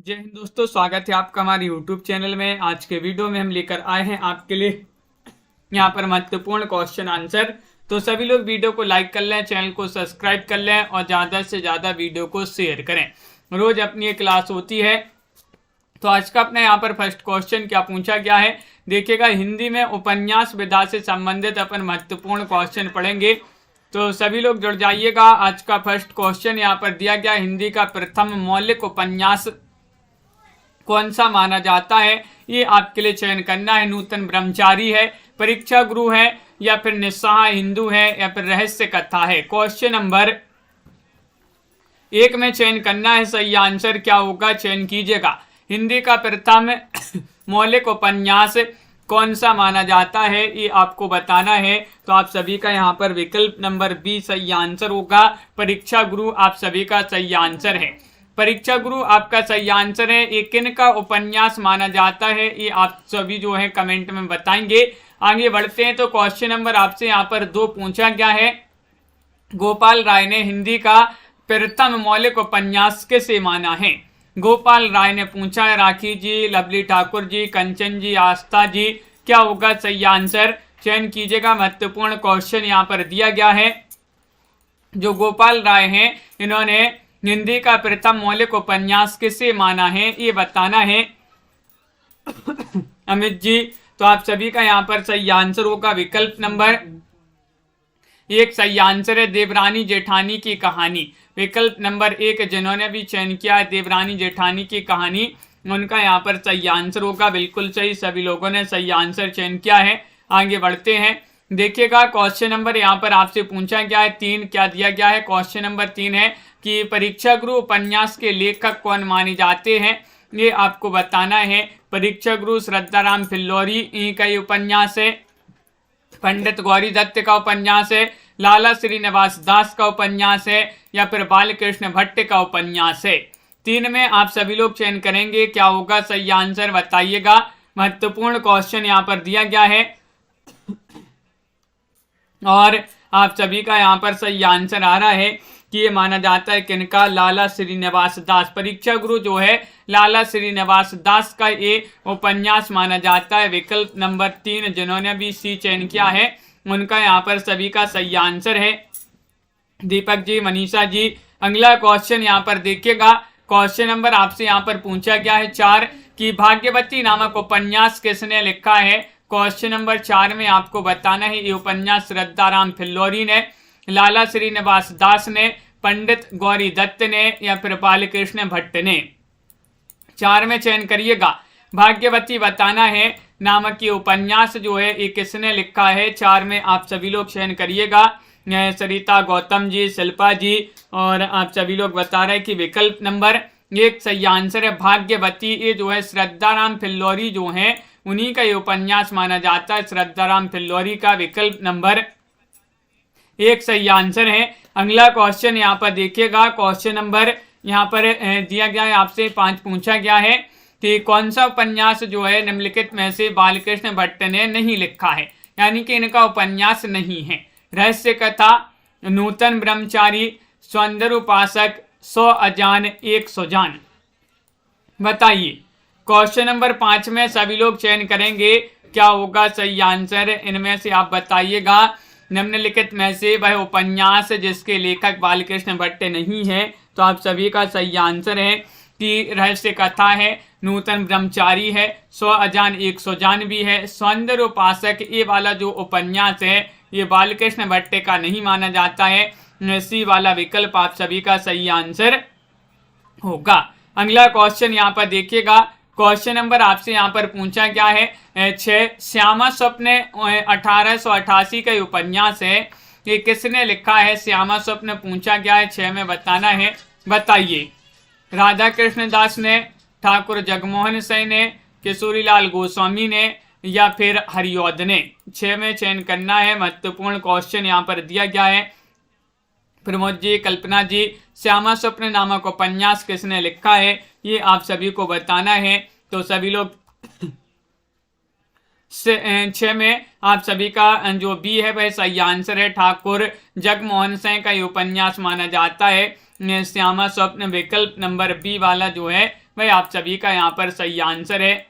जय हिंद दोस्तों, स्वागत है आपका हमारे यूट्यूब चैनल में। आज के वीडियो में हम लेकर आए हैं आपके लिए यहाँ पर महत्वपूर्ण क्वेश्चन आंसर। तो सभी लोग वीडियो को लाइक कर लें, चैनल को सब्सक्राइब कर लें और ज़्यादा से ज़्यादा वीडियो को शेयर करें। रोज अपनी ये क्लास होती है। तो आज का अपने यहाँ पर फर्स्ट क्वेश्चन क्या पूछा गया है, देखिएगा। हिंदी में उपन्यास विधा से संबंधित अपन महत्वपूर्ण क्वेश्चन पढ़ेंगे, तो सभी लोग जुड़ जाइएगा। आज का फर्स्ट क्वेश्चन यहाँ पर दिया गया, हिंदी का प्रथम मौलिक उपन्यास कौन सा माना जाता है, ये आपके लिए चयन करना है। नूतन ब्रह्मचारी है, परीक्षा गुरु है, या फिर निस्सहाय हिंदू है, या फिर रहस्य कथा है। क्वेश्चन नंबर 1 में चयन करना है। सही आंसर क्या होगा, चयन कीजिएगा। हिंदी का प्रथम मौलिक उपन्यास कौन सा माना जाता है, ये आपको बताना है। तो आप सभी का यहाँ पर विकल्प नंबर बी सही आंसर होगा। परीक्षा गुरु आप सभी का सही आंसर है। परीक्षा गुरु आपका सही आंसर है। ये किन का उपन्यास माना जाता है, ये आप सभी जो है कमेंट में बताएंगे। आगे बढ़ते हैं। तो क्वेश्चन नंबर आपसे यहाँ पर 2 पूछा गया है। गोपाल राय ने हिंदी का प्रथम मौलिक उपन्यास किसे माना है। गोपाल राय ने पूछा है। राखी जी, लवली ठाकुर जी, कंचन जी, आस्था जी, क्या होगा सही आंसर, चयन कीजिएगा। महत्वपूर्ण क्वेश्चन यहाँ पर दिया गया है। जो गोपाल राय हैं, इन्होंने हिंदी का प्रथम मौलिक उपन्यास किसे माना है, ये बताना है। अमित जी, तो आप सभी का यहाँ पर सही आंसर होगा विकल्प नंबर 1 सही आंसर है। देवरानी जेठानी की कहानी, विकल्प नंबर 1 जिन्होंने भी चयन किया है देवरानी जेठानी की कहानी, उनका यहाँ पर सही आंसर होगा। बिल्कुल सही, सभी लोगों ने सही आंसर चयन किया है। आगे बढ़ते हैं। देखिएगा, क्वेश्चन नंबर यहाँ पर आपसे पूछा गया है 3, क्या दिया गया है। क्वेश्चन नंबर 3 है कि परीक्षा गुरु उपन्यास के लेखक कौन माने जाते हैं, ये आपको बताना है। परीक्षा गुरु श्रद्धाराम फिल्लोरी का ये उपन्यास है, पंडित गौरी दत्त का उपन्यास है, लाला श्रीनिवास दास का उपन्यास है, या फिर बालकृष्ण भट्ट का उपन्यास है। 3 में आप सभी लोग चयन करेंगे, क्या होगा सही आंसर बताइएगा। महत्वपूर्ण क्वेश्चन यहाँ पर दिया गया है और आप सभी का यहाँ पर सही आंसर आ रहा है कि ये माना जाता है किनका, लाला श्रीनिवास दास। परीक्षा गुरु जो है लाला श्रीनिवास दास का ये उपन्यास माना जाता है। विकल्प नंबर 3 जिन्होंने भी सी चयन किया है, उनका यहाँ पर सभी का सही आंसर है। दीपक जी, मनीषा जी। अगला क्वेश्चन यहाँ पर देखिएगा। क्वेश्चन नंबर आपसे यहाँ पर पूछा गया है 4 कि भाग्यवती नामक उपन्यास किसने लिखा है। क्वेश्चन नंबर 4 में आपको बताना है ये उपन्यास श्रद्धाराम फिल्लोरी ने, लाला श्रीनिवास दास ने, पंडित गौरी दत्त ने, या फिर बालकृष्ण भट्ट ने। 4 में चयन करिएगा। भाग्यवती बताना है नामक ये उपन्यास जो है ये किसने लिखा है। 4 में आप सभी लोग चयन करिएगा। सरिता गौतम जी, शिल्पा जी, और आप सभी लोग बता रहे हैं कि विकल्प नंबर 1 सही आंसर है। भाग्यवती ये जो है श्रद्धाराम फिल्लोरी जो है उन्हीं का ये उपन्यास माना जाता है। श्रद्धाराम फिल्लोरी का विकल्प नंबर 1 सही आंसर है। अगला क्वेश्चन यहाँ पर देखिएगा। क्वेश्चन नंबर यहाँ पर दिया गया है, आपसे 5 पूछा गया है कि कौन सा उपन्यास जो है निम्नलिखित में से बालकृष्ण भट्ट ने नहीं लिखा है, यानी कि इनका उपन्यास नहीं है। रहस्य कथा, नूतन ब्रह्मचारी, सौंदर्य उपासक, 100 अजान 100 जान। बताइए। क्वेश्चन नंबर 5 में सभी लोग चयन करेंगे, क्या होगा सही आंसर, इनमें से आप बताइएगा। निम्नलिखित में से वह उपन्यास जिसके लेखक बालकृष्ण भट्ट नहीं है, तो आप सभी का सही आंसर है कि रहस्य कथा है, नूतन ब्रह्मचारी है, 100 अजान 100 जान भी है। सौंदर्य उपासक ये वाला जो उपन्यास है ये बालकृष्ण भट्ट का नहीं माना जाता है। सी वाला विकल्प आप सभी का सही आंसर होगा। अगला क्वेश्चन यहाँ पर देखिएगा। क्वेश्चन नंबर आपसे यहाँ पर पूछा गया है 6 श्यामा स्वप्न 1888 का उपन्यास है, ये किसने लिखा है। श्यामा स्वप्न पूछा गया है, 6 में बताना है। बताइए। राधा कृष्ण दास ने, ठाकुर जगमोहन सिंह ने, किशोरीलाल गोस्वामी ने, या फिर हरिऔध ने। 6 में चयन करना है। महत्वपूर्ण क्वेश्चन यहाँ पर दिया गया है। प्रमोद जी, कल्पना जी, श्यामा स्वप्न नामक उपन्यास किसने लिखा है, ये आप सभी को बताना है। तो सभी लोग 6 में आप सभी का जो बी है वह सही आंसर है। ठाकुर जगमोहन सिंह का ये उपन्यास माना जाता है। श्यामा स्वप्न विकल्प नंबर बी वाला जो है वह आप सभी का यहाँ पर सही आंसर है।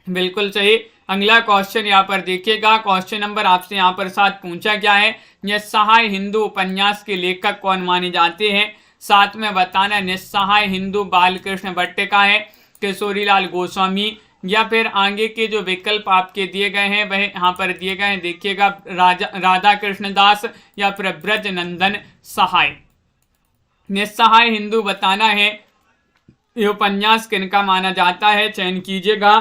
बिल्कुल सही। अगला क्वेश्चन यहाँ पर देखिएगा, क्वेश्चन नंबर आपसे यहाँ पर 7 पूछा गया है, निस्सहाय हिंदू उपन्यास के लेखक कौन माने जाते हैं। 7 में बताना निस्सहाय हिंदू बालकृष्ण भट्ट का है, किशोरीलाल गोस्वामी, या फिर आगे के जो विकल्प आपके दिए गए हैं वह यहाँ पर दिए गए हैं, देखिएगा राधा कृष्ण दास या फिर ब्रज नंदन सहाय। निस्सहाय हिंदू बताना है ये उपन्यास किनका माना जाता है, चयन कीजिएगा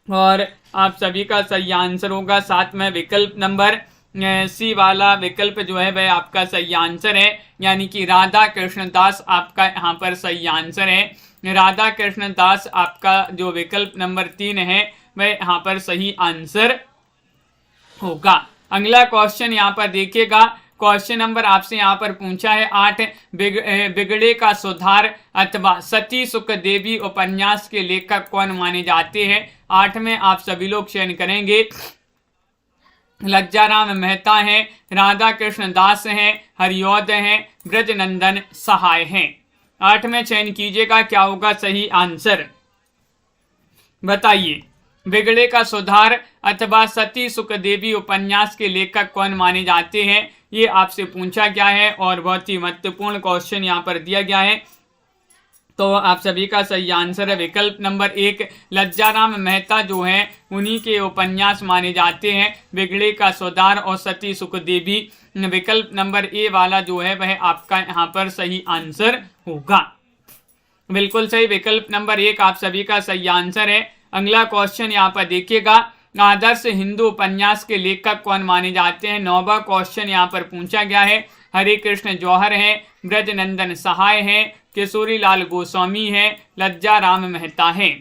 और आप सभी का सही आंसर होगा। 7 में विकल्प नंबर सी वाला विकल्प जो है वह आपका सही आंसर है, यानी कि राधा कृष्ण दास आपका यहाँ पर सही आंसर है। राधा कृष्ण दास आपका जो विकल्प नंबर 3 है वह यहाँ पर सही आंसर होगा। अगला क्वेश्चन यहाँ पर देखिएगा, क्वेश्चन नंबर आपसे यहाँ पर पूछा है 8 बिगड़े का सुधार अथवा सती सुख देवी उपन्यास के लेखक कौन माने जाते हैं। 8 में आप सभी लोग चयन करेंगे, लज्जाराम मेहता हैं, राधा कृष्ण दास हैं, हरियोद हैं, ब्रजनंदन सहाय हैं। 8 में चयन कीजिएगा, क्या होगा सही आंसर बताइए। बिगड़े का सुधार अथवा सती सुख देवी उपन्यास के लेखक कौन माने जाते हैं, ये आपसे पूछा गया है और बहुत ही महत्वपूर्ण क्वेश्चन यहाँ पर दिया गया है। तो आप सभी का सही आंसर है विकल्प नंबर 1, लज्जाराम मेहता जो हैं उन्हीं के उपन्यास माने जाते हैं, बिगड़े का सुधार और सती सुख देवी। विकल्प नंबर ए वाला जो है वह आपका यहाँ पर सही आंसर होगा। बिल्कुल सही, विकल्प नंबर 1 आप सभी का सही आंसर है। अगला क्वेश्चन यहाँ पर देखिएगा, आदर्श हिंदू उपन्यास के लेखक कौन माने जाते हैं। 9वां क्वेश्चन यहाँ पर पूछा गया है, हरे कृष्ण जौहर हैं, ब्रजनंदन सहाय हैं, किशोरीलाल गोस्वामी हैं, लज्जाराम मेहता हैं।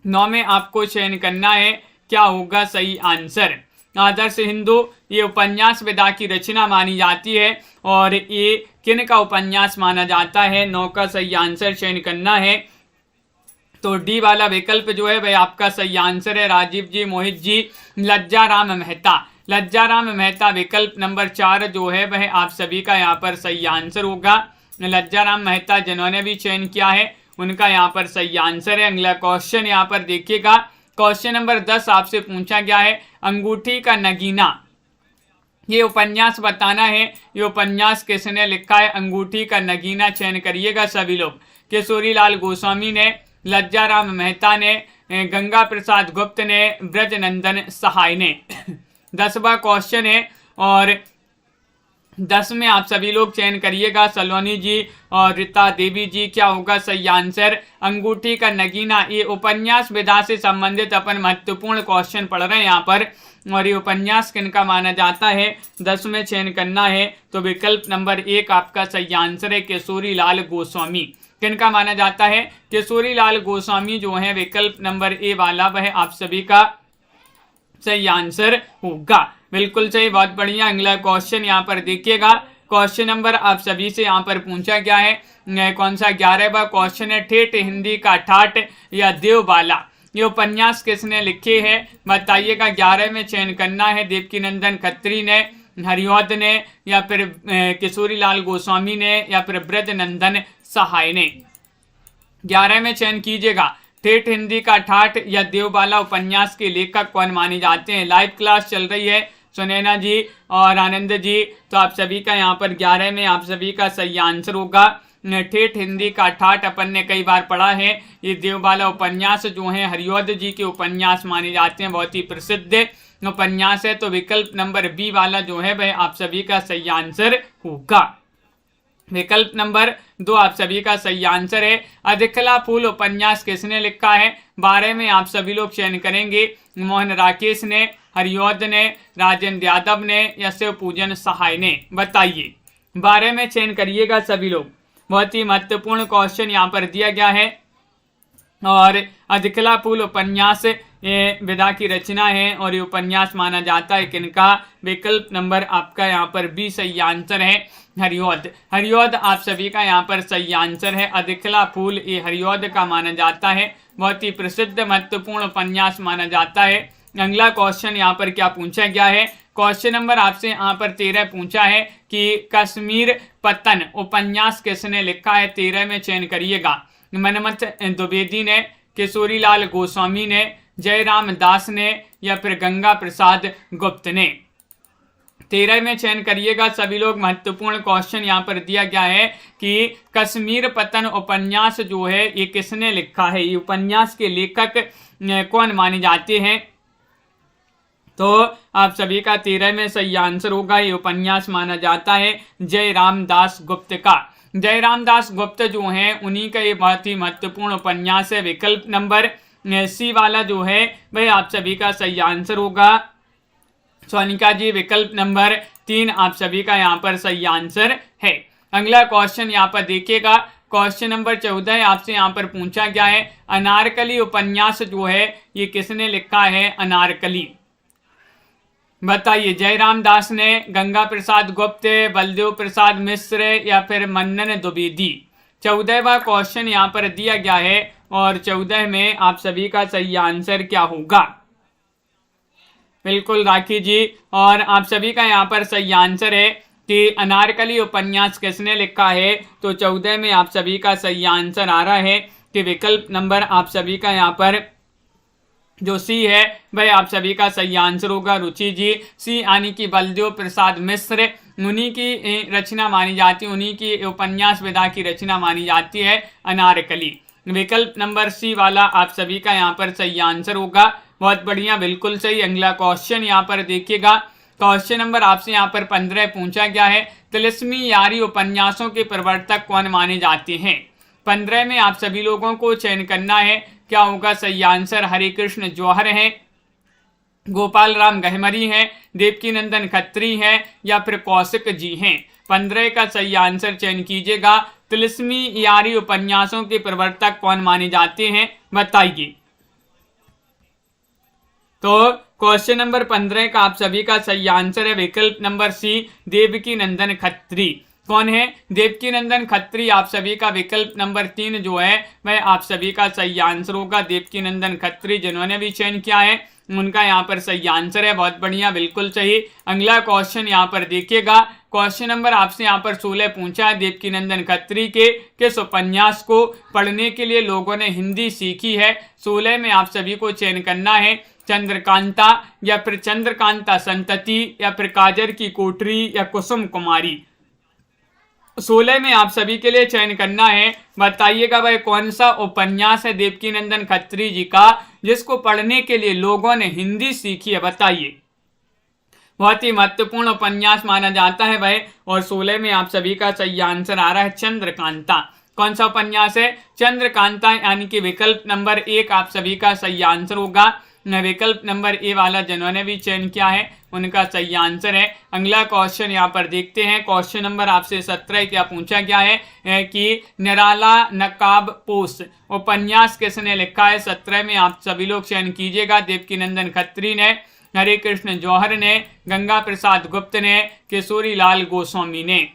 9 में आपको चयन करना है, क्या होगा सही आंसर। आदर्श हिंदू ये उपन्यास विधा की रचना मानी जाती है और ये किन का उपन्यास माना जाता है। 9 का सही आंसर चयन करना है, तो डी वाला विकल्प जो है वह आपका सही आंसर है, राजीव जी, मोहित जी, लज्जाराम मेहता। लज्जाराम मेहता विकल्प नंबर 4 जो है वह आप सभी का यहाँ पर सही आंसर होगा। लज्जाराम मेहता जिन्होंने भी चयन किया है उनका यहाँ पर सही आंसर है। अगला क्वेश्चन यहाँ पर देखिएगा, क्वेश्चन नंबर 10 आपसे पूछा गया है, अंगूठी का नगीना ये उपन्यास बताना है, ये उपन्यास किसने लिखा है। अंगूठी का नगीना चयन करिएगा सभी लोग, किशोरीलाल गोस्वामी ने, लज्जाराम मेहता ने, गंगा प्रसाद गुप्त ने, ब्रजनंदन सहाय ने। 10वां क्वेश्चन है और 10 में आप सभी लोग चयन करिएगा, सलोनी जी और रीता देवी जी, क्या होगा सही आंसर। अंगूठी का नगीना ये उपन्यास विधा से संबंधित अपन महत्वपूर्ण क्वेश्चन पढ़ रहे हैं यहाँ पर, और ये उपन्यास किनका माना जाता है 10 में चयन करना है, तो विकल्प नंबर 1 आपका सही आंसर है, किशोरीलाल गोस्वामी। किनका माना जाता है, किशोरीलाल गोस्वामी जो है विकल्प नंबर ए वाला वह आप सभी का सही आंसर होगा। बिल्कुल सही, बहुत बढ़िया। अगला क्वेश्चन यहाँ पर देखिएगा, क्वेश्चन नंबर आप सभी से यहाँ पर पूछा गया है, कौन सा 11वां क्वेश्चन है, ठेठ हिंदी का ठाठ या देवबाला ये उपन्यास किसने लिखे हैं बताइएगा। 11 में चयन करना है, देवकीनंदन खत्री ने, हरियोद ने, या फिर किशोरीलाल गोस्वामी ने, या फिर ब्रजनंदन सहाय ने। 11 में चयन कीजिएगा, ठेठ हिंदी का ठाठ या देवबाला उपन्यास के लेखक कौन माने जाते हैं। लाइव क्लास चल रही है सुनैना जी और आनंद जी, तो आप सभी का यहाँ पर 11 में आप सभी का सही आंसर होगा। ठेठ हिंदी का ठाठ अपन ने कई बार पढ़ा है, ये देवबाला उपन्यास जो है हरियोद जी के उपन्यास माने जाते हैं, बहुत ही प्रसिद्ध उपन्यास है, तो विकल्प नंबर बी वाला जो है वह आप सभी का सही आंसर होगा। विकल्प नंबर 2 आप सभी का सही आंसर है। अधिकला फूल उपन्यास किसने लिखा है। 12 में आप सभी लोग चयन करेंगे, मोहन राकेश ने, हरियोद ने, राजेंद्र यादव ने, या शिव पूजन सहाय ने। बताइए, 12 में चयन करिएगा सभी लोग। बहुत ही महत्वपूर्ण क्वेश्चन यहाँ पर दिया गया है, और अधिकला फूल उपन्यास ये विधा की रचना है और ये उपन्यास माना जाता है किनका। विकल्प नंबर आपका यहाँ पर बी सही आंसर है, हरियोद। हरियोद आप सभी का यहाँ पर सही आंसर है। अधिकला फूल ये हरियोद का माना जाता है, बहुत ही प्रसिद्ध महत्वपूर्ण उपन्यास माना जाता है। अगला क्वेश्चन यहाँ पर क्या पूछा गया है, क्वेश्चन नंबर आपसे यहाँ पर 13 पूछा है कि कश्मीर पतन उपन्यास किसने लिखा है? 13 में चयन करिएगा। मनमथ द्विवेदी ने, किशोरीलाल गोस्वामी ने, जयराम दास ने या फिर गंगा प्रसाद गुप्त ने। 13 में चयन करिएगा सभी लोग। महत्वपूर्ण क्वेश्चन यहाँ पर दिया गया है कि कश्मीर पतन उपन्यास जो है ये किसने लिखा है, ये उपन्यास के लेखक कौन माने जाते हैं? तो आप सभी का 13 में सही आंसर होगा, ये उपन्यास माना जाता है जयराम दास गुप्त का। जयराम दास गुप्त जो हैं उन्हीं का ये बहुत ही महत्वपूर्ण उपन्यास है। विकल्प नंबर सी वाला जो है वह आप सभी का सही आंसर होगा। सोनिका जी विकल्प नंबर 3 आप सभी का यहाँ पर सही आंसर है। अगला क्वेश्चन यहाँ पर देखिएगा, क्वेश्चन नंबर 14 आपसे यहाँ पर पूछा गया है अनारकली उपन्यास जो है ये किसने लिखा है? अनारकली बताइए। जयराम दास ने, गंगा प्रसाद गुप्त, बलदेव प्रसाद मिश्र या फिर मन्नन द्विवेदी। 14वां क्वेश्चन यहाँ पर दिया गया है और 14 में आप सभी का सही आंसर क्या होगा? बिल्कुल राखी जी, और आप सभी का यहाँ पर सही आंसर है कि अनारकली उपन्यास किसने लिखा है? तो 14 में आप सभी का सही आंसर आ रहा है कि विकल्प नंबर आप सभी का यहाँ पर जो सी है वह आप सभी का सही आंसर होगा। रुचि जी सी यानी कि बलदेव प्रसाद मिश्र, उन्हीं की रचना मानी जाती है, उन्हीं की उपन्यास विधा की रचना मानी जाती है अनारकली। विकल्प नंबर सी वाला आप सभी का यहाँ पर सही आंसर होगा। बहुत बढ़िया, बिल्कुल सही। अगला क्वेश्चन यहाँ पर देखिएगा, क्वेश्चन नंबर आपसे यहाँ पर 15 पूछा गया है तिलिस्मी यारी उपन्यासों के प्रवर्तक कौन माने जाते हैं? 15 में आप सभी लोगों को चयन करना है, क्या होगा सही आंसर? हरे कृष्ण जौहर हैं, गोपाल राम गहमरी हैं, देवकी नंदन खत्री हैं या फिर कौशिक जी हैं। 15 का सही आंसर चयन कीजिएगा। तिलिस्मी यारी उपन्यासों के प्रवर्तक कौन माने जाते हैं बताइए। तो क्वेश्चन नंबर 15 का आप सभी का सही आंसर है विकल्प नंबर सी देवकी नंदन खत्री। कौन है? देवकी नंदन खत्री आप सभी का विकल्प नंबर 3 जो है वह आप सभी का सही आंसर होगा। देवकी नंदन खत्री जिन्होंने भी चयन किया है उनका यहाँ पर सही आंसर है। बहुत बढ़िया, बिल्कुल सही। अगला क्वेश्चन यहाँ पर देखिएगा, क्वेश्चन नंबर आपसे यहाँ पर 16 पूछा है देवकी नंदन खत्री के किस उपन्यास को पढ़ने के लिए लोगों ने हिंदी सीखी है? 16 में आप सभी को चयन करना है, चंद्रकांता या फिर चंद्रकांता संतति या फिर काजर की कोठरी या कुसुम कुमारी। 16 में आप सभी के लिए चयन करना है, बताइएगा भाई कौन सा उपन्यास है देवकी नंदन खत्री जी का जिसको पढ़ने के लिए लोगों ने हिंदी सीखी है? बताइए। बहुत ही महत्वपूर्ण उपन्यास माना जाता है भाई, और 16 में आप सभी का सही आंसर आ रहा है चंद्रकांता। कौन सा उपन्यास है? चंद्रकांता, यानी कि विकल्प नंबर 1 आप सभी का सही आंसर होगा। विकल्प नंबर ए वाला जिन्होंने भी चयन किया है उनका सही आंसर है। अगला क्वेश्चन यहाँ पर देखते हैं, क्वेश्चन नंबर आपसे 17 क्या पूछा गया है कि निराला नकाब पोस उपन्यास किसने लिखा है? 17 में आप सभी लोग चयन कीजिएगा। देवकी नंदन खत्री ने, हरे कृष्ण जौहर ने, गंगा प्रसाद गुप्त ने, किशोरी लाल गोस्वामी ने।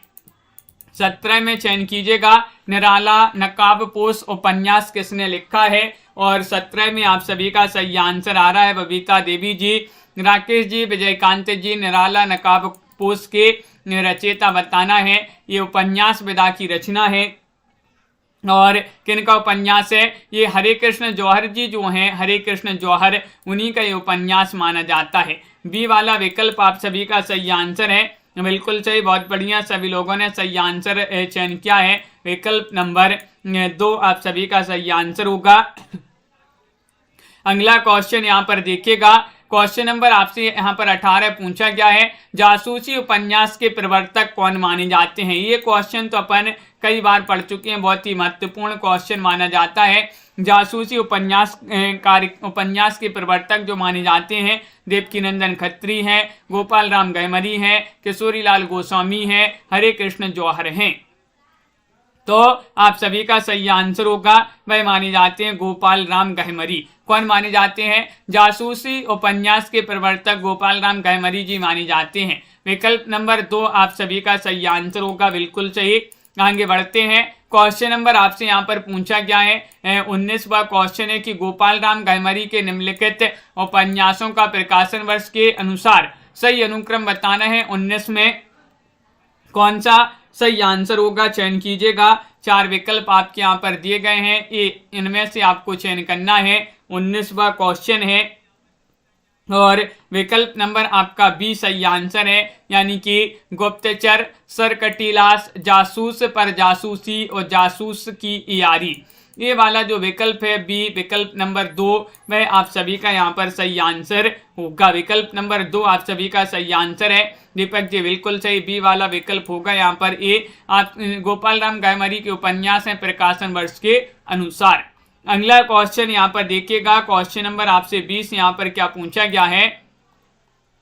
17 में चयन कीजिएगा निराला नकाबपोश उपन्यास किसने लिखा है, और 17 में आप सभी का सही आंसर आ रहा है बबीता देवी जी, राकेश जी, विजयकांत जी। निराला नकाबपोश के रचयिता बताना है, ये उपन्यास विधा की रचना है और किनका उपन्यास है? ये हरे कृष्ण जौहर जी जो हैं, हरे कृष्ण जौहर, उन्हीं का ये उपन्यास माना जाता है। बी वाला विकल्प आप सभी का सही आंसर है, बिल्कुल सही, बहुत बढ़िया, सभी लोगों ने सही आंसर चयन किया है। विकल्प नंबर 2 आप सभी का सही आंसर होगा। अगला क्वेश्चन यहाँ पर देखिएगा, क्वेश्चन नंबर आपसे यहाँ पर 18 पूछा गया है, जासूसी उपन्यास के प्रवर्तक कौन माने जाते हैं? ये क्वेश्चन तो अपन कई बार पढ़ चुके हैं, बहुत ही महत्वपूर्ण क्वेश्चन माना जाता है। जासूसी उपन्यास के प्रवर्तक जो माने जाते हैं देवकी नंदन खत्री हैं, गोपाल राम गहमरी हैं, किशोरी लाल गोस्वामी हैं, हरे कृष्ण जौहर हैं। तो आप सभी का सही आंसर होगा, वह माने जाते हैं गोपाल राम गहमरी। कौन माने जाते हैं? जासूसी उपन्यास के प्रवर्तक गोपाल राम गहमरी जी माने जाते हैं। विकल्प नंबर 2 आप सभी का सही आंसर होगा, बिल्कुल सही। आगे बढ़ते हैं, क्वेश्चन नंबर आपसे यहाँ पर पूछा गया है 19वां क्वेश्चन है कि गोपाल राम गहमरी के निम्नलिखित उपन्यासों का प्रकाशन वर्ष के अनुसार सही अनुक्रम बताना है। 19 में कौन सा सही आंसर होगा, चयन कीजिएगा। 4 विकल्प आपके यहाँ पर दिए गए हैं, ये इनमें से आपको चयन करना है। 19वां क्वेश्चन है और विकल्प नंबर आपका बी सही आंसर है, यानी कि गुप्तचर, सरकटीलाश, जासूस पर जासूसी और जासूस की यारी। ये वाला जो विकल्प है बी, विकल्प नंबर 2, वह आप सभी का यहाँ पर सही आंसर होगा। विकल्प नंबर 2 आप सभी का सही आंसर है। दीपक जी बिल्कुल सही, बी वाला विकल्प होगा यहाँ पर। ए आप गोपाल राम गहमरी के उपन्यास हैं प्रकाशन वर्ष के अनुसार। अगला क्वेश्चन यहाँ पर देखिएगा, क्वेश्चन नंबर आपसे 20 यहाँ पर क्या पूछा गया है,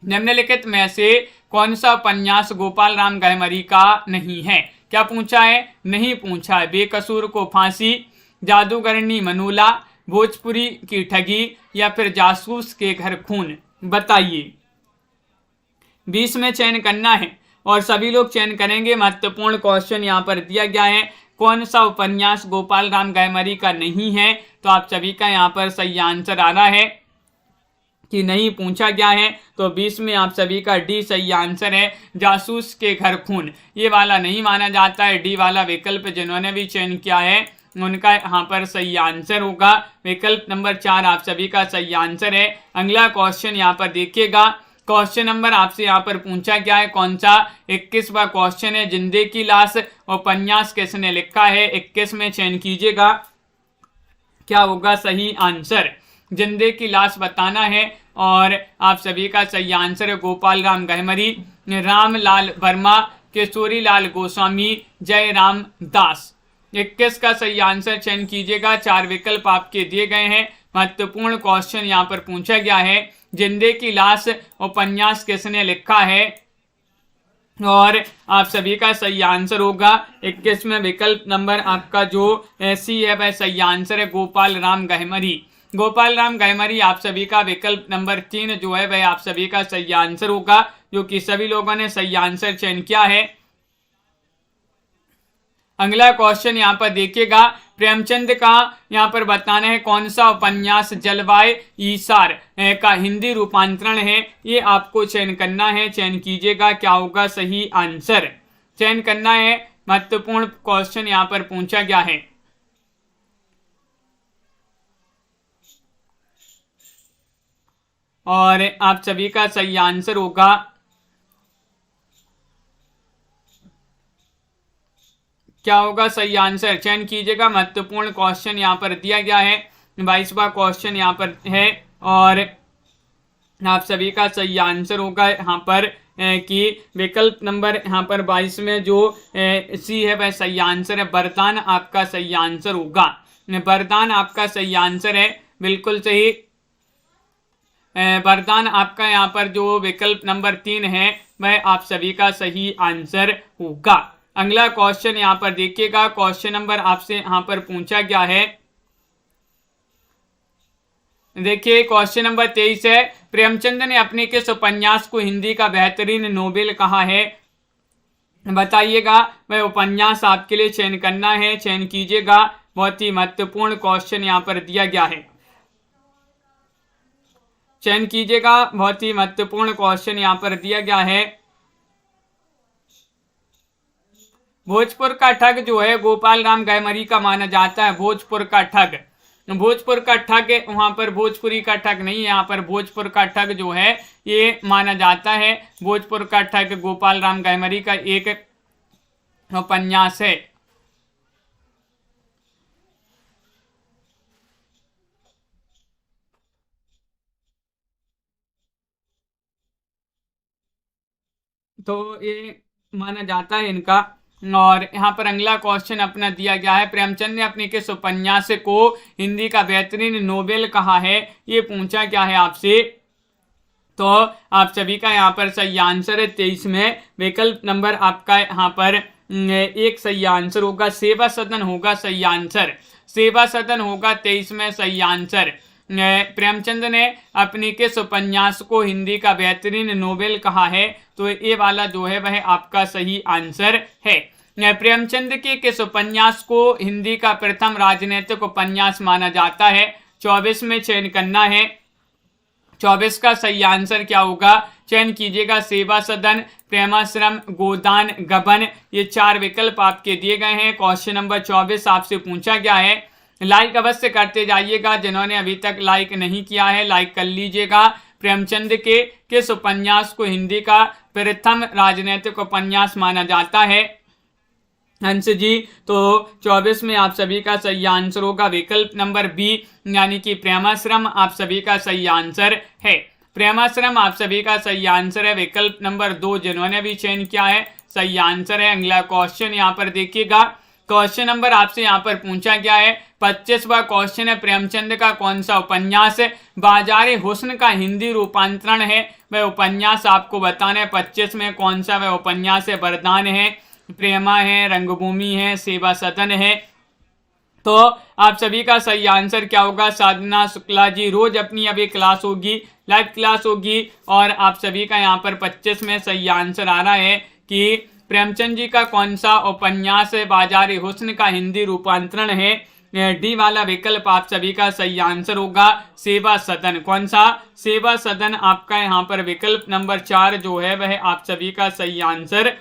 निम्नलिखित में से कौन सा उपन्यास गोपाल राम गहमरी का नहीं है। क्या पूछा है, नहीं पूछा है। बेकसूर को फांसी, जादूगरनी मनोला, भोजपुरी की ठगी या फिर जासूस के घर खून। बताइए, 20 में चयन करना है और सभी लोग चयन करेंगे। महत्वपूर्ण क्वेश्चन यहाँ पर दिया गया है, कौन सा उपन्यास गोपाल राम गहमरी का नहीं है। तो आप सभी का यहाँ पर सही आंसर आ रहा है कि नहीं पूछा गया है, तो 20 में आप सभी का डी सही आंसर है, जासूस के घर खून। ये वाला नहीं माना जाता है, डी वाला विकल्प जिन्होंने भी चयन किया है उनका यहाँ पर सही आंसर होगा। विकल्प नंबर 4 आप सभी का सही आंसर है। अगला क्वेश्चन यहाँ पर देखिएगा, क्वेश्चन नंबर आपसे यहाँ पर पूछा गया है कौन सा, 21वां क्वेश्चन है, जिंदे की लाश उपन्यास किसने लिखा है। 21 में चयन कीजिएगा, क्या होगा सही आंसर, जिंदे की लाश बताना है। और आप सभी का सही आंसर है गोपाल राम गहमरी, रामलाल वर्मा, किशोरी लाल गोस्वामी, जयराम दास। 21 का सही आंसर चयन कीजिएगा। 4 विकल्प आपके दिए गए हैं। महत्वपूर्ण क्वेश्चन यहाँ पर पूछा गया है, जिंदे की लाश उपन्यास किसने लिखा है, और आप सभी का सही आंसर होगा 21 में विकल्प नंबर आपका जो सी है वह सही आंसर है, गोपाल राम गहमरी। गोपाल राम गहमरी आप सभी का विकल्प नंबर 3 जो है वह आप सभी का सही आंसर होगा, जो कि सभी लोगों ने सही आंसर चयन किया है। अगला क्वेश्चन यहाँ पर देखिएगा, प्रेमचंद का यहाँ पर बताना है कौन सा उपन्यास जलवायु ईसार का हिंदी रूपांतरण है। ये आपको चयन करना है, चयन कीजिएगा, क्या होगा सही आंसर, चयन करना है। महत्वपूर्ण क्वेश्चन यहाँ पर पूछा गया है। और आप सभी का सही आंसर होगा, क्या होगा सही आंसर, चयन कीजिएगा। महत्वपूर्ण क्वेश्चन यहाँ पर दिया गया है, 22वां क्वेश्चन यहाँ पर है और आप सभी का सही आंसर होगा यहाँ पर कि विकल्प नंबर यहाँ पर 22 में जो सी है वह सही आंसर है, वरदान आपका सही आंसर होगा। वरदान आपका सही आंसर है, बिल्कुल सही। वरदान आपका यहाँ पर जो विकल्प नंबर 3 है वह आप सभी का सही आंसर होगा। अगला क्वेश्चन यहाँ पर देखिएगा, क्वेश्चन नंबर आपसे यहाँ पर पूछा गया है, देखिए क्वेश्चन नंबर 23 है, प्रेमचंद ने अपने किस उपन्यास को हिंदी का बेहतरीन नोबेल कहा है। बताइएगा, वह उपन्यास आपके लिए चयन करना है, चयन कीजिएगा। बहुत ही महत्वपूर्ण क्वेश्चन यहाँ पर दिया गया है, चयन कीजिएगा। बहुत ही महत्वपूर्ण क्वेश्चन यहाँ पर दिया गया है। भोजपुर का ठग जो है गोपाल राम गहमरी का माना जाता है, भोजपुर का ठग। भोजपुर का ठग वहां पर भोजपुरी का ठग नहीं है, यहाँ पर भोजपुर का ठग जो है ये माना जाता है। भोजपुर का ठग गोपाल राम गहमरी का एक उपन्यास है। तो ये माना जाता है इनका। और यहाँ पर अगला क्वेश्चन अपना दिया गया है, प्रेमचंद ने अपने किस उपन्यास को हिंदी का बेहतरीन नोबेल कहा है, ये पूछा गया है आपसे। तो आप सभी का यहाँ पर सही आंसर है 23 में विकल्प नंबर आपका यहाँ पर एक सही आंसर होगा, सेवा सदन होगा सही आंसर, सेवा सदन होगा 23 में सही आंसर। प्रेमचंद ने अपनी किस उपन्यास को हिंदी का बेहतरीन नोबेल कहा है, तो ये वाला जो है वह आपका सही आंसर है। प्रेमचंद के किस उपन्यास को हिंदी का प्रथम राजनीतिक उपन्यास माना जाता है, 24 में चयन करना है, 24 का सही आंसर क्या होगा, चयन कीजिएगा। सेवा सदन, प्रेमाश्रम, गोदान, गबन, ये 4 विकल्प आपके दिए गए हैं। क्वेश्चन नंबर 24 आपसे पूछा गया है। लाइक अवश्य करते जाइएगा, जिन्होंने अभी तक लाइक नहीं किया है लाइक कर लीजिएगा। प्रेमचंद के किस उपन्यास को हिंदी का प्रथम राजनैतिक उपन्यास माना जाता है? हंस जी, तो 24 में आप सभी का सही आंसर होगा विकल्प नंबर बी, यानी कि प्रेमाश्रम आप सभी का सही आंसर है। प्रेमाश्रम आप सभी का सही आंसर है। विकल्प नंबर 2 जिन्होंने भी चयन किया है सही आंसर है। अगला क्वेश्चन यहाँ पर देखिएगा। क्वेश्चन नंबर आपसे यहाँ पर पूछा गया है 25वां क्वेश्चन है, प्रेमचंद का कौन सा उपन्यास बाजारे हुस्न का हिंदी रूपांतरण है? वह उपन्यास आपको बताना है 25 में कौन सा वह उपन्यास है। वरदान है, प्रेमा है, रंगभूमि है, सेवा सदन है। तो आप सभी का सही आंसर क्या होगा? साधना शुक्ला जी, रोज अपनी अभी क्लास होगी, लाइव क्लास होगी, और आप सभी का यहाँ पर 25 में सही आंसर आ रहा है कि प्रेमचंद जी का कौन सा उपन्यास है बाजारे हुस्न का हिंदी रूपांतरण है। डी वाला विकल्प आप सभी का सही आंसर होगा सेवा सदन। कौन सा? सेवा सदन आपका यहाँ पर विकल्प नंबर 4 जो है वह आप सभी का सही आंसर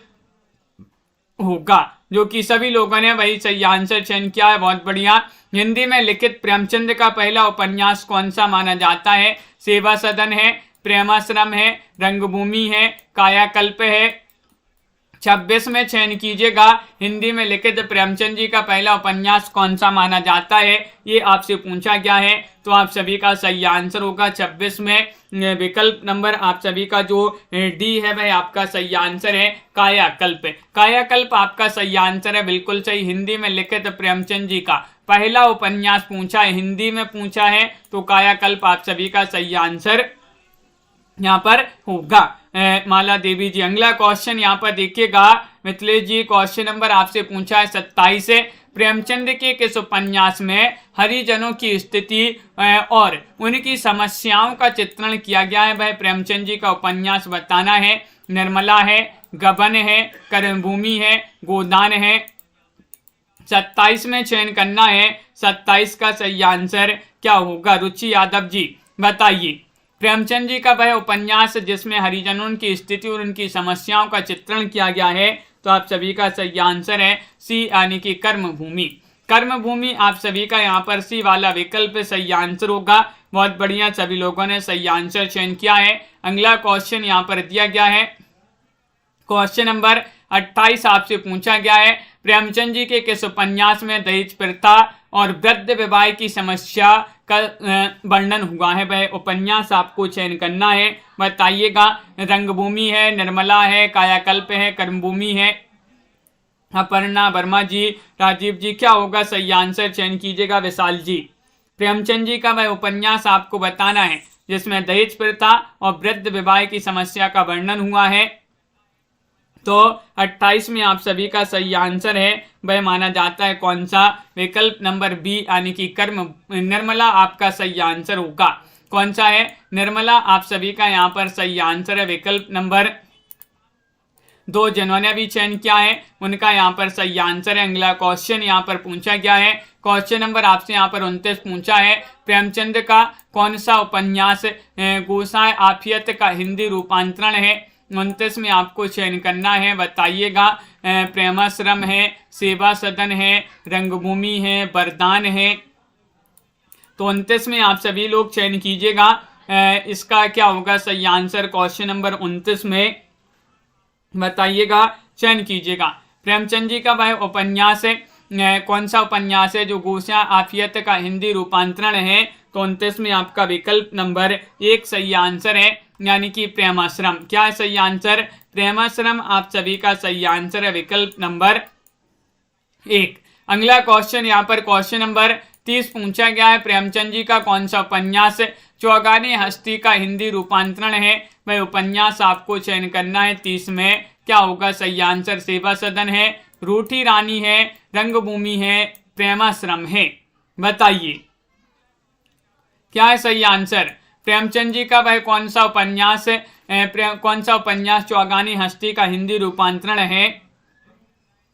होगा, जो कि सभी लोगों ने वही सही आंसर चयन किया है। बहुत बढ़िया। हिंदी में लिखित प्रेमचंद का पहला उपन्यास कौन सा माना जाता है? सेवा सदन है, प्रेमाश्रम है, रंगभूमि है, कायाकल्प है। 26 में चयन कीजिएगा। हिंदी में लिखित प्रेमचंद जी का पहला उपन्यास कौन सा माना जाता है, ये आपसे पूछा गया है। तो आप सभी का सही आंसर होगा 26 में विकल्प नंबर आप सभी का जो डी है वह आपका सही आंसर है, कायाकल्प। कायाकल्प आपका सही आंसर है, बिल्कुल सही। हिंदी में लिखित प्रेमचंद जी का पहला उपन्यास पूछा है, हिंदी में पूछा है, तो कायाकल्प आप सभी का सही आंसर यहाँ पर होगा। माला देवी जी, अगला क्वेश्चन यहाँ पर देखिएगा। मिथिलेश जी, क्वेश्चन नंबर आपसे पूछा है 27 से, प्रेमचंद के किस उपन्यास में हरिजनों की स्थिति और उनकी समस्याओं का चित्रण किया गया है? वह प्रेमचंद जी का उपन्यास बताना है। निर्मला है, गबन है, कर्मभूमि है, गोदान है। 27 में चयन करना है। 27 का सही आंसर क्या होगा? रुचि यादव जी बताइए। प्रेमचंद जी का वह उपन्यास जिसमें हरिजनों की स्थिति और उनकी समस्याओं का चित्रण किया गया है, तो आप सभी का सही आंसर है सी, यानी कि कर्मभूमि। कर्मभूमि आप सभी का यहाँ पर सी वाला विकल्प सही आंसर होगा। बहुत बढ़िया, सभी लोगों ने सही आंसर चयन किया है। अगला क्वेश्चन यहाँ पर दिया गया है। क्वेश्चन नंबर 28 आपसे पूछा गया है, प्रेमचंद जी के किस उपन्यास में दहेज प्रथा और वृद्ध विवाह की समस्या का वर्णन हुआ है? वह उपन्यास आपको चयन करना है, बताइएगा। रंगभूमि है, निर्मला है, कायाकल्प है, कर्मभूमि है। अपर्णा वर्मा जी, राजीव जी, क्या होगा सही आंसर? चयन कीजिएगा। विशाल जी, प्रेमचंद जी का वह उपन्यास आपको बताना है जिसमें दहेज प्रथा और वृद्ध विवाह की समस्या का वर्णन हुआ है। तो 28 में आप सभी का सही आंसर है वह माना जाता है कौन सा? विकल्प नंबर बी, यानी कि निर्मला आपका सही आंसर होगा। कौन सा है? निर्मला आप सभी का यहाँ पर सही आंसर है। विकल्प नंबर 2 जिन्होंने भी चयन किया है उनका यहाँ पर सही आंसर है। अगला क्वेश्चन यहाँ पर पूछा गया है। क्वेश्चन नंबर आपसे यहाँ पर 29 पूछा है, प्रेमचंद का कौन सा उपन्यास गोसाएं आफियत का हिंदी रूपांतरण है? 29 में आपको चयन करना है, बताइएगा। प्रेमाश्रम है, सेवा सदन है, रंगभूमि है, वरदान है। तो 29 में आप सभी लोग चयन कीजिएगा। इसका क्या होगा सही आंसर? क्वेश्चन नंबर 29 में बताइएगा, चयन कीजिएगा। प्रेमचंद जी का वह उपन्यास है कौन सा उपन्यास है जो गोसाएं आफियत का हिंदी रूपांतरण है? तो 29 में आपका विकल्प नंबर 1 सही आंसर है, यानी कि प्रेमाश्रम। क्या है सही आंसर? प्रेमाश्रम आप सभी का सही आंसर है, विकल्प नंबर 1। अगला क्वेश्चन यहाँ पर क्वेश्चन नंबर 30 पूछा गया है, प्रेमचंद जी का कौन सा उपन्यास चौगाने हस्ती का हिंदी रूपांतरण है? वह उपन्यास आपको चयन करना है। 30 में क्या होगा सही आंसर? सेवा सदन है, रूठी रानी है, रंगभूमि है, प्रेमाश्रम है। बताइए क्या है सही आंसर? प्रेमचंद जी का वह कौन सा उपन्यास चौगानी हस्ती का हिंदी रूपांतरण है?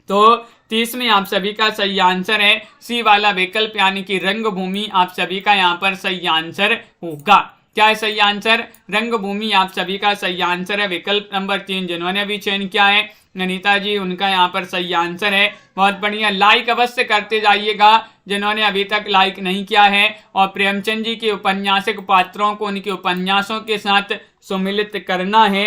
तो 30 में आप सभी का सही आंसर है सी वाला विकल्प, यानी कि रंगभूमि आप सभी का यहाँ पर सही आंसर होगा। क्या है सही आंसर? रंगभूमि आप सभी का सही आंसर है। विकल्प नंबर 3 जिन्होंने भी चयन किया है अनीता जी, उनका यहाँ पर सही आंसर है। बहुत बढ़िया, लाइक अवश्य करते जाइएगा जिन्होंने अभी तक लाइक नहीं किया है। और प्रेमचंद जी के औपन्यासिक पात्रों को उनके उपन्यासों के साथ सम्मिलित करना है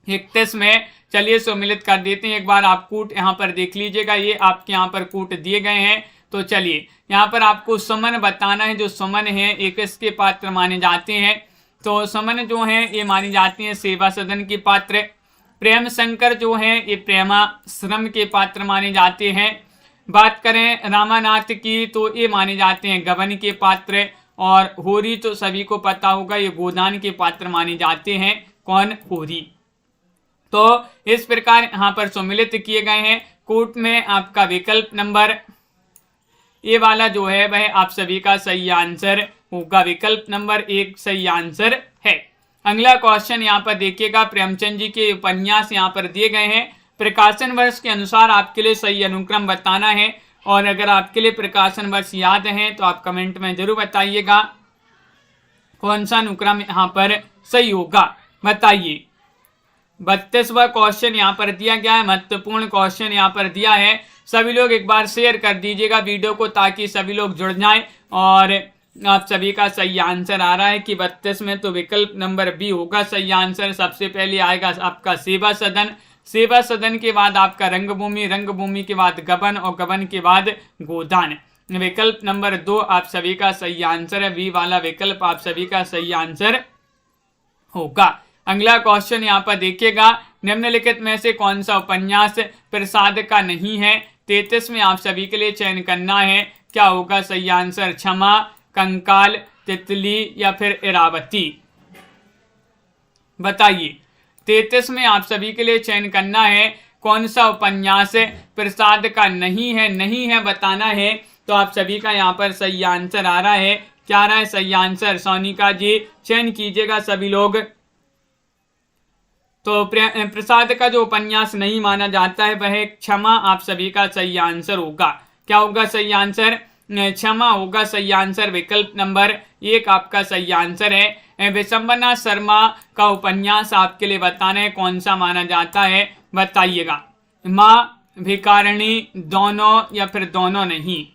31 में। चलिए सम्मिलित कर देते हैं। एक बार आप कूट यहाँ पर देख लीजिएगा, ये आपके यहाँ पर कूट दिए गए हैं। तो चलिए यहाँ पर आपको सुमन बताना है। जो सुमन है एक किसके पात्र माने जाते हैं? तो सुमन जो है ये मानी जाती है सेवा सदन के पात्र। प्रेम शंकर जो है ये प्रेमाश्रम के पात्र माने जाते हैं। बात करें रामानाथ की तो ये माने जाते हैं गबन के पात्र। और होरी तो सभी को पता होगा, ये गोदान के पात्र माने जाते हैं। कौन? होरी। तो इस प्रकार यहाँ पर सम्मिलित किए गए हैं। कोर्ट में आपका विकल्प नंबर ए वाला जो है वह आप सभी का सही आंसर होगा। विकल्प नंबर 1 सही आंसर है। अगला क्वेश्चन यहाँ पर देखिएगा, प्रेमचंद जी के उपन्यास यहाँ पर दिए गए हैं। प्रकाशन वर्ष के अनुसार आपके लिए सही अनुक्रम बताना है। और अगर आपके लिए प्रकाशन वर्ष याद है तो आप कमेंट में जरूर बताइएगा कौन सा अनुक्रम यहाँ पर सही होगा, बताइए। 32वां क्वेश्चन यहाँ पर दिया गया है, महत्वपूर्ण क्वेश्चन यहाँ पर दिया है। सभी लोग एक बार शेयर कर दीजिएगा वीडियो को ताकि सभी लोग जुड़ जाएं। और आप सभी का सही आंसर आ रहा है कि 32 में तो विकल्प नंबर बी होगा सही आंसर। सबसे पहले आएगा आपका सेवा सदन, सेवा सदन के बाद आपका रंगभूमि, रंगभूमि के बाद गबन और गबन के बाद गोदान। विकल्प नंबर 2 आप सभी का सही आंसर है। बी वाला विकल्प आप सभी का सही आंसर होगा। अगला क्वेश्चन यहाँ पर देखिएगा, निम्नलिखित में से कौन सा उपन्यास प्रसाद का नहीं है? 33 में आप सभी के लिए चयन करना है। क्या होगा सही आंसर? क्षमा, कंकाल, तितली या फिर इरावती, बताइए। 33 में आप सभी के लिए चयन करना है कौन सा उपन्यास प्रसाद का नहीं है। नहीं है बताना है। तो आप सभी का यहाँ पर सही आंसर आ रहा है। क्या आ रहा है सही आंसर? सोनिका जी चयन कीजिएगा सभी लोग। तो प्रसाद का जो उपन्यास नहीं माना जाता है वह क्षमा आप सभी का सही आंसर होगा। क्या होगा सही आंसर? क्षमा होगा सही आंसर। विकल्प नंबर 1 आपका सही आंसर है। विशंबरनाथ शर्मा का उपन्यास आपके लिए बताना है कौन सा माना जाता है, बताइएगा। माँ, भिखारिणी, दोनों या फिर दोनों नहीं।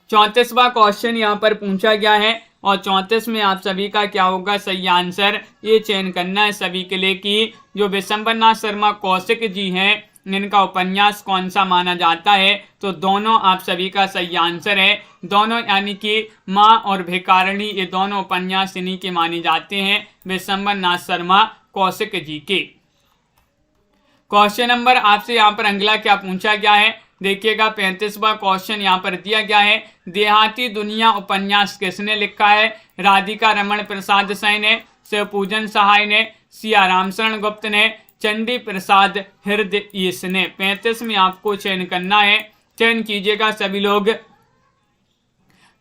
34वां क्वेश्चन यहाँ पर पूछा गया है और 34 में आप सभी का क्या होगा सही आंसर? ये चयन करना है सभी के लिए कि जो विशंबरनाथ शर्मा कौशिक जी हैं इनका उपन्यास कौन सा माना जाता है। तो दोनों आप सभी का सही आंसर है। दोनों यानी कि माँ और भिखारिणी ये दोनों उपन्यास इन्हीं के माने जाते हैं, विशंबरनाथ शर्मा कौशिक जी के। क्वेश्चन नंबर आपसे यहाँ पर अगला क्या पूछा गया है देखिएगा। 35वां क्वेश्चन यहाँ पर दिया गया है, देहाती दुनिया उपन्यास किसने लिखा है? राधिका रमण प्रसाद सैन ने, शिवपूजन सहाय ने, सिया रामशरण गुप्त ने, चंडी प्रसाद हृदयीश ने। 35 में आपको चयन करना है। चयन कीजिएगा सभी लोग।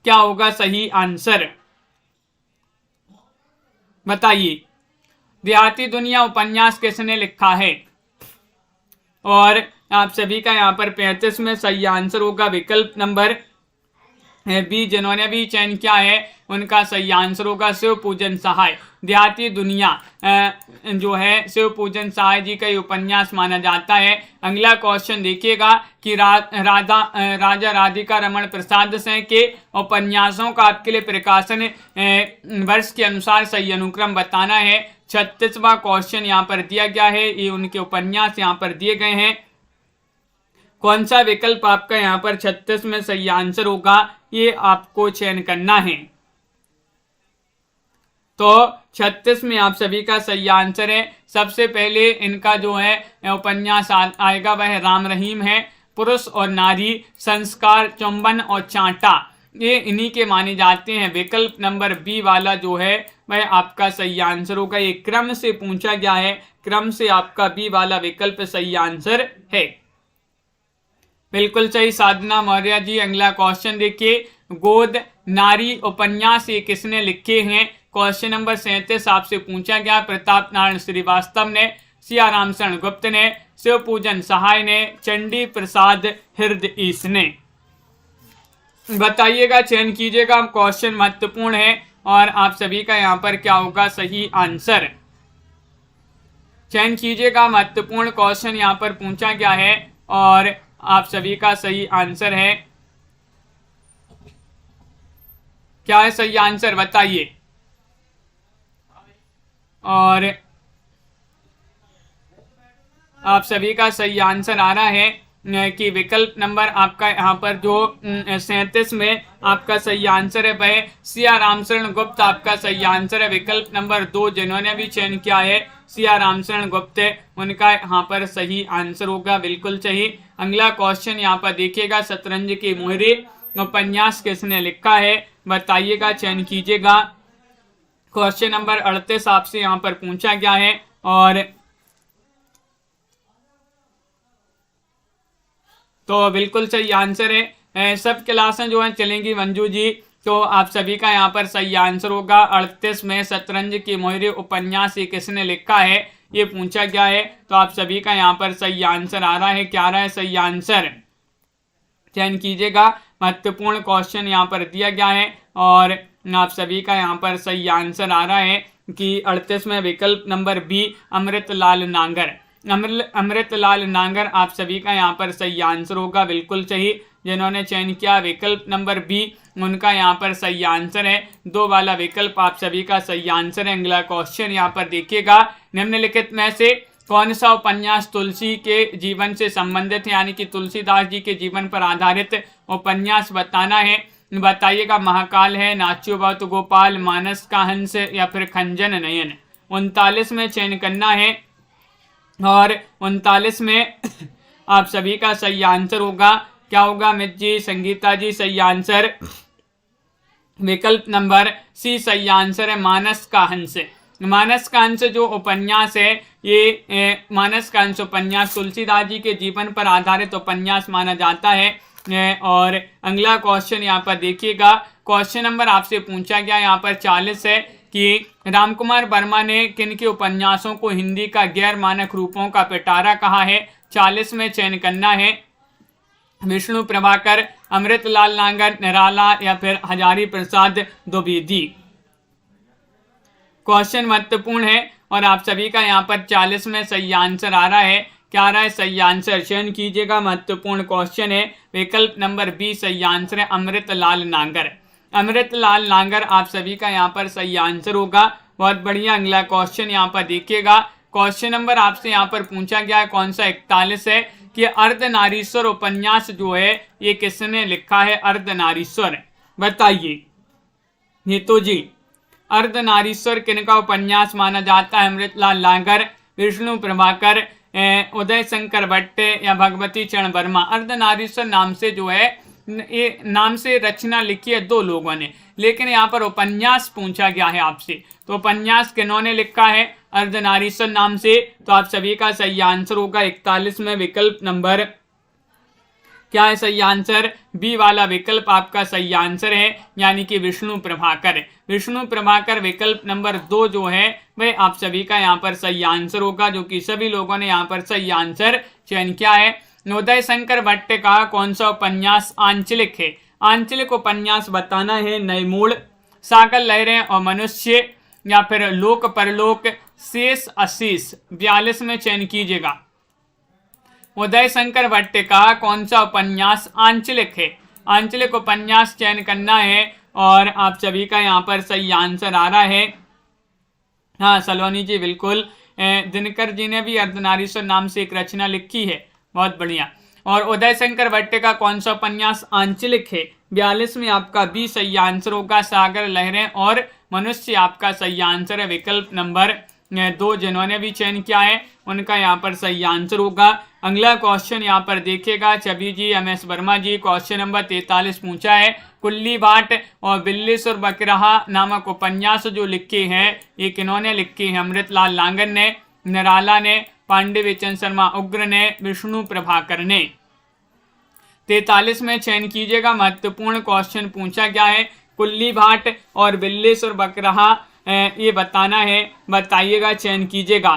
क्या होगा सही आंसर, बताइए। देहाती दुनिया उपन्यास किसने लिखा है? और आप सभी का यहाँ पर 35 में सही आंसर होगा विकल्प नंबर बी। जिन्होंने भी चयन किया है उनका सही आंसर होगा शिवपूजन सहाय। देहाती दुनिया जो है शिवपूजन सहाय जी का उपन्यास माना जाता है। अगला क्वेश्चन देखिएगा कि राजा राधिका रमण प्रसाद सैन के उपन्यासों का आपके लिए प्रकाशन वर्ष के अनुसार सही अनुक्रम बताना है। 36वां क्वेश्चन यहाँ पर दिया गया है, ये उनके उपन्यास यहाँ पर दिए गए हैं। कौन सा विकल्प आपका यहाँ पर 36 में सही आंसर होगा, ये आपको चयन करना है। तो 36 में आप सभी का सही आंसर है। सबसे पहले इनका जो है उपन्यास आएगा वह राम रहीम है। पुरुष और नारी, संस्कार, चुंबन और चांटा ये इन्हीं के माने जाते हैं। विकल्प नंबर बी वाला जो है वह आपका सही आंसर होगा। ये क्रम से पूछा गया है, क्रम से आपका बी वाला विकल्प सही आंसर है। बिल्कुल सही साधना मौर्य जी। अगला क्वेश्चन देखिए, गोद नारी उपन्यास ये किसने लिखे हैं? क्वेश्चन नंबर 37 आपसे पूछा गया। प्रताप नारायण श्रीवास्तव ने, सिया रामशरण गुप्त ने, शिवपूजन सहाय ने, चंडी प्रसाद हृदयीश ने। बताइएगा, चयन कीजिएगा। क्वेश्चन महत्वपूर्ण है। और आप सभी का यहाँ पर क्या होगा सही आंसर। चयन कीजिएगा, महत्वपूर्ण क्वेश्चन यहाँ पर पूछा गया है और आप सभी का सही आंसर है। क्या है सही आंसर बताइए। और आप सभी का सही आंसर आ रहा है कि विकल्प नंबर आपका यहाँ पर जो 37 में आपका सही आंसर है वह सिया रामचरण गुप्त आपका सही आंसर है। विकल्प नंबर 2 जिन्होंने भी चयन किया है सिया रामचरण गुप्त, उनका यहाँ पर सही आंसर होगा, बिल्कुल सही। अगला क्वेश्चन यहाँ पर देखिएगा, शतरंज की मोहरे उपन्यास किसने लिखा है बताइएगा, चयन कीजिएगा। क्वेश्चन नंबर 38 आपसे यहाँ पर पूछा गया है और तो बिल्कुल सही आंसर है। सब क्लासें जो है चलेंगी मंजू जी, तो आप सभी का यहाँ पर सही आंसर होगा 38 में शतरंज की मोहरे उपन्यास ये किसने लिखा है ये पूछा गया है। तो आप सभी का यहाँ पर सही आंसर आ रहा है, क्या आ रहा है सही आंसर, चयन कीजिएगा। महत्वपूर्ण क्वेश्चन यहाँ पर दिया गया है और आप सभी का यहाँ पर सही आंसर आ रहा है कि 38 में विकल्प नंबर बी अमृतलाल नांगर। अमृतलाल नांगर आप सभी का यहाँ पर सही आंसर होगा, बिल्कुल सही। जिन्होंने चयन किया विकल्प नंबर बी उनका यहाँ पर सही आंसर है। 2 वाला विकल्प आप सभी का सही आंसर है। अगला क्वेश्चन यहाँ पर देखिएगा, निम्नलिखित में से कौन सा उपन्यास तुलसी के जीवन से संबंधित है, यानी कि तुलसीदास जी के जीवन पर आधारित उपन्यास बताना है, बताइएगा। महाकाल है, नाच्योबत गोपाल, मानस का हंस या फिर खंजन नयन। 39 में चयन करना है और 39 में आप सभी का सही आंसर होगा, क्या होगा मित जी, संगीता जी, सही आंसर विकल्प नंबर सी सही आंसर है, मानस का हंस। मानस का हंस जो उपन्यास है ये मानस का हंस उपन्यास तुलसीदास जी के जीवन पर आधारित उपन्यास माना जाता है। और अगला क्वेश्चन यहाँ पर देखिएगा, क्वेश्चन नंबर आपसे पूछा गया यहाँ पर 40 है कि रामकुमार वर्मा ने किन के उपन्यासों को हिंदी का गैर मानक रूपों का पिटारा कहा है। 40 में चयन करना है, विष्णु प्रभाकर, अमृतलाल नांगर, निराला या फिर हजारी प्रसाद द्विवेदी। क्वेश्चन महत्वपूर्ण है और आप सभी का यहाँ पर 40 में सही आंसर आ रहा है, क्या आ रहा है सही आंसर, चयन कीजिएगा। महत्वपूर्ण क्वेश्चन है, विकल्प नंबर बी सही आंसर है, अमृतलाल नांगर। अमृतलाल नांगर आप सभी का यहाँ पर सही आंसर होगा, बहुत बढ़िया। अगला क्वेश्चन यहाँ पर देखिएगा, क्वेश्चन नंबर आपसे यहाँ पर पूछा गया है कौन सा 41 है कि अर्धनारीश्वर उपन्यास जो है ये किसने लिखा है। अर्धनारीश्वर बताइए नीतू जी, अर्धनारीश्वर किनका उपन्यास माना जाता है। अमृतलाल नांगर, विष्णु प्रभाकर, उदय शंकर भट्ट या भगवती चरण वर्मा। अर्धनारीश्वर नाम से जो है ये नाम से रचना लिखी है 2 लोगों ने, लेकिन यहाँ पर उपन्यास पूछा गया है आपसे, तो उपन्यास किन्होंने लिखा है अर्धनारीश्वर नाम से। तो आप सभी का सही आंसर होगा 41 में विकल्प नंबर क्या है सही आंसर, बी वाला विकल्प आपका सही आंसर है, यानी कि विष्णु प्रभाकर। विष्णु प्रभाकर विकल्प नंबर 2 जो है वह आप सभी का यहाँ पर सही आंसर होगा, जो कि सभी लोगों ने यहाँ पर सही आंसर चयन किया है। उदय शंकर भट्ट का कौन सा उपन्यास आंचलिक है। आंचलिक उपन्यास बताना है, नए मूड, सागर लहरें और मनुष्य या फिर लोक परलोक, शेष अशीष। 42 में चयन कीजिएगा। उदय शंकर भट्ट का कौन सा उपन्यास आंचलिक है। आंचलिक उपन्यास चयन करना है और आप सभी का यहाँ पर सही आंसर आ रहा है। हाँ सलोनी जी बिल्कुल, दिनकर जी ने भी अर्धनारीश्वर नाम से एक रचना लिखी है, बहुत बढ़िया। और उदय शंकर भट्ट का कौन सा उपन्यास आंचलिक है। 42 में आपका बी सही आंसर होगा, सागर लहरें और मनुष्य आपका सही आंसर है, विकल्प नंबर 2 जिन्होंने भी चयन किया है उनका यहाँ पर सही आंसर होगा। अगला क्वेश्चन यहाँ पर देखिएगा, छवि जी, एमएस वर्मा जी, क्वेश्चन नंबर 43 पूछा है, कुल्ली भाट और बिल्लीसुर बकराहा नामक उपन्यास जो लिखे हैं ये किन्होंने लिखे हैं। अमृतलाल नांगर ने, निराला ने, पांडे विचन शर्मा उग्र ने, विष्णु प्रभाकर ने। 43 में चयन कीजिएगा, महत्वपूर्ण क्वेश्चन पूछा गया है, कुल्ली भाट और बिल्लीसुर बकराहा ये बताना है, बताइएगा, चयन कीजिएगा।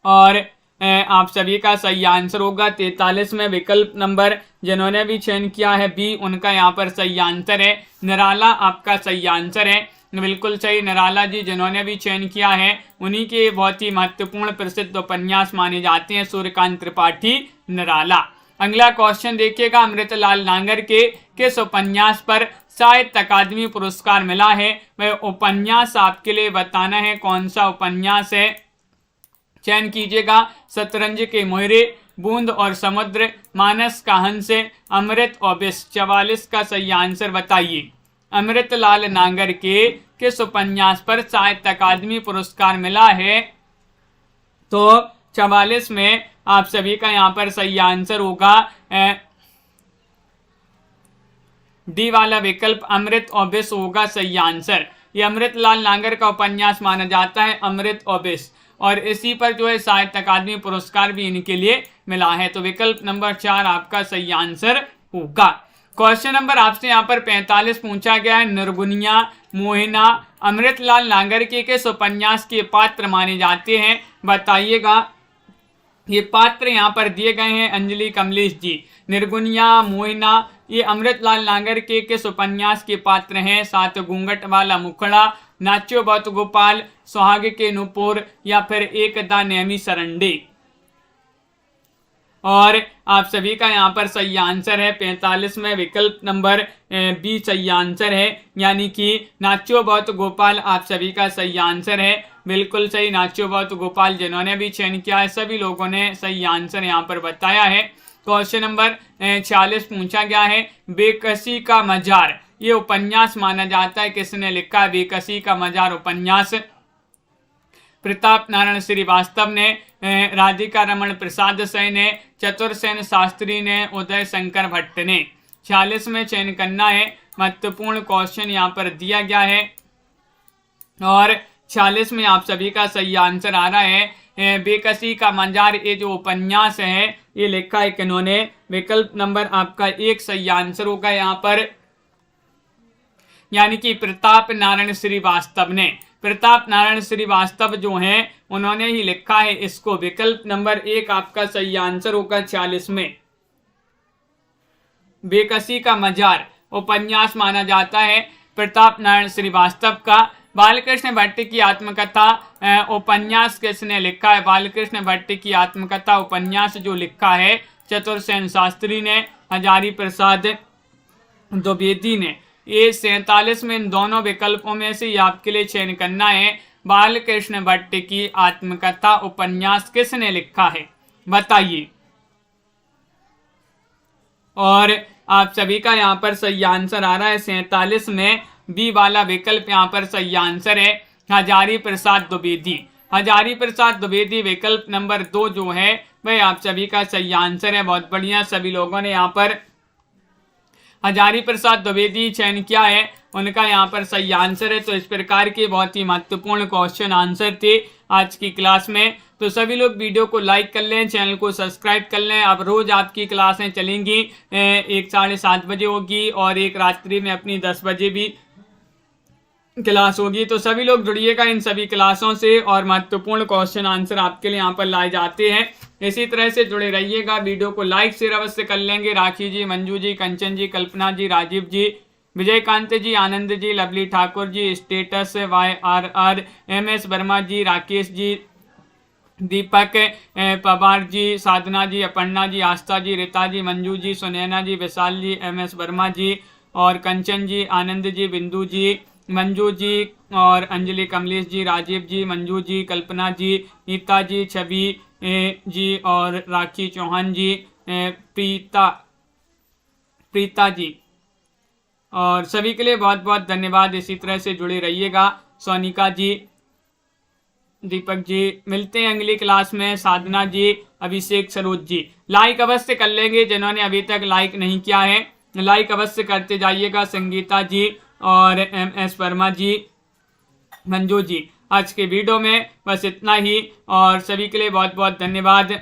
और आप सभी का सही आंसर होगा 43 में विकल्प नंबर जिन्होंने भी चयन किया है बी, उनका यहाँ पर सही आंसर है। निराला आपका सही आंसर है, बिल्कुल सही। निराला जी जिन्होंने भी चयन किया है उन्हीं के बहुत ही महत्वपूर्ण प्रसिद्ध उपन्यास माने जाते हैं सूर्यकांत त्रिपाठी, निराला। अगला क्वेश्चन देखिएगा, अमृतलाल नागर के किस उपन्यास पर साहित्य अकादमी पुरस्कार मिला है? वह उपन्यास आपके लिए बताना है कौन सा उपन्यास है। चयन कीजिएगा, शतरंज के मोहरे, बूंद और समुद्र, मानस का हंस, अमृत और विष। 44 का सही आंसर बताइए। अमृतलाल नागर के किस उपन्यास पर साहित्य अकादमी पुरस्कार मिला है? तो 44 में आप सभी का यहाँ पर सही आंसर होगा डी वाला विकल्प, अमृत और विष होगा सही आंसर। ये अमृतलाल नागर का उपन्यास माना जाता है, अमृत और विष, और इसी पर जो है साहित्य अकादमी पुरस्कार भी इनके लिए मिला है। तो विकल्प नंबर 4 आपका सही आंसर होगा। क्वेश्चन नंबर आपसे यहाँ पर 45 पूछा गया है, निर्गुनिया मोहिना अमृतलाल नागर के किस उपन्यास के पात्र माने जाते हैं? बताइएगा। ये पात्र यहाँ पर दिए गए हैं अंजलि कमलेश जी। निर्गुनिया मोहिना ये अमृतलाल नागर के किस उपन्यास के पात्र हैं? 7 घूंघट वाला मुखड़ा, नाच्यो बहुत गोपाल, सुहाग के नुपुर, या फिर एक दा नेमी सरंडे। और आप सभी का यहाँ पर सही आंसर है 45 में विकल्प नंबर बी सही आंसर है, यानी कि नाच्यो बहुत गोपाल आप सभी का सही आंसर है, बिल्कुल सही। नाच्यो बहुत गोपाल जिन्होंने भी चयन किया है सभी लोगों ने सही आंसर यहाँ पर बताया है। क्वेश्चन नंबर 46 पूछा गया है, बेकसी का मजार ये उपन्यास माना जाता है किसने लिखा? बेकसी का मजार उपन्यास प्रताप नारायण श्रीवास्तव ने, राधिका रमन प्रसाद सै ने, चतुरसेन शास्त्री ने, उदय शंकर भट्ट ने। 46 में चयन करना है, महत्वपूर्ण क्वेश्चन यहाँ पर दिया गया है। और 46 में आप सभी का सही आंसर आ रहा है बेकसी का मजार ये जो उपन्यास है ये लिखा है किन्होंने? विकल्प नंबर आपका 1 सही आंसर होगा यहाँ पर, यानी कि प्रताप नारायण श्रीवास्तव ने। प्रताप नारायण श्रीवास्तव जो हैं उन्होंने ही लिखा है इसको। विकल्प नंबर 1 आपका सही आंसर होगा 46 में। बेकसी का मजार उपन्यास माना जाता है प्रताप नारायण श्रीवास्तव का। बालकृष्ण भट्ट की आत्मकथा उपन्यास किसने लिखा है? बालकृष्ण भट्ट की आत्मकथा उपन्यास जो लिखा है चतुरसेन शास्त्री ने, हजारी प्रसाद द्विवेदी ने। ये 47 में इन दोनों विकल्पों में से आपके लिए चयन करना है, बालकृष्ण भट्ट की आत्मकथा उपन्यास किसने लिखा है बताइए। और आप सभी का यहाँ पर सही आंसर आ रहा है 47 में बी वाला विकल्प यहाँ पर सही आंसर है, हजारी प्रसाद द्विवेदी। हजारी प्रसाद द्विवेदी विकल्प नंबर 2 जो है वह आप सभी का सही आंसर है। बहुत बढ़िया, सभी लोगों ने यहाँ पर हजारी प्रसाद द्विवेदी चयन किया है, उनका यहाँ पर सही आंसर है। तो इस प्रकार के बहुत ही महत्वपूर्ण क्वेश्चन आंसर थे आज की क्लास में। तो सभी लोग वीडियो को लाइक कर लें, चैनल को सब्सक्राइब कर लें। अब रोज आपकी क्लासें चलेंगी, एक 7:30 बजे होगी और एक रात्रि में अपनी 10 बजे भी क्लास होगी। तो सभी लोग जुड़िएगा इन सभी क्लासों से और महत्वपूर्ण क्वेश्चन आंसर आपके लिए यहाँ पर लाए जाते हैं। इसी तरह से जुड़े रहिएगा। वीडियो को लाइक शेयर अवश्य कर लेंगे। राखी जी, मंजू जी, कंचन जी, कल्पना जी, राजीव जी, विजयकांत जी, Anand ji, lovely Thakur ji, status YRR, MS Verma जी, राकेश जी, दीपक पवार जी, साधना जी, अपर्णा जी, आस्था जी, रीता जी, मंजू जी, सुनैना जी, विशाल जी, MS वर्मा जी और कंचन जी, आनंद जी, बिंदु जी, मंजू जी और अंजलि कमलेश जी, राजीव जी, मंजू जी, कल्पना जी, नीता जी, छवि जी और राखी चौहान जी, प्रीता जी, और सभी के लिए बहुत बहुत धन्यवाद। इसी तरह से जुड़े रहिएगा। सोनिका जी, दीपक जी, मिलते हैं अगली क्लास में। साधना जी, अभिषेक, सरोज जी, लाइक अवश्य कर लेंगे जिन्होंने अभी तक लाइक नहीं किया है, लाइक अवश्य करते जाइएगा। संगीता जी और MS वर्मा जी, मंजू जी। आज के वीडियो में बस इतना ही और सभी के लिए बहुत बहुत धन्यवाद।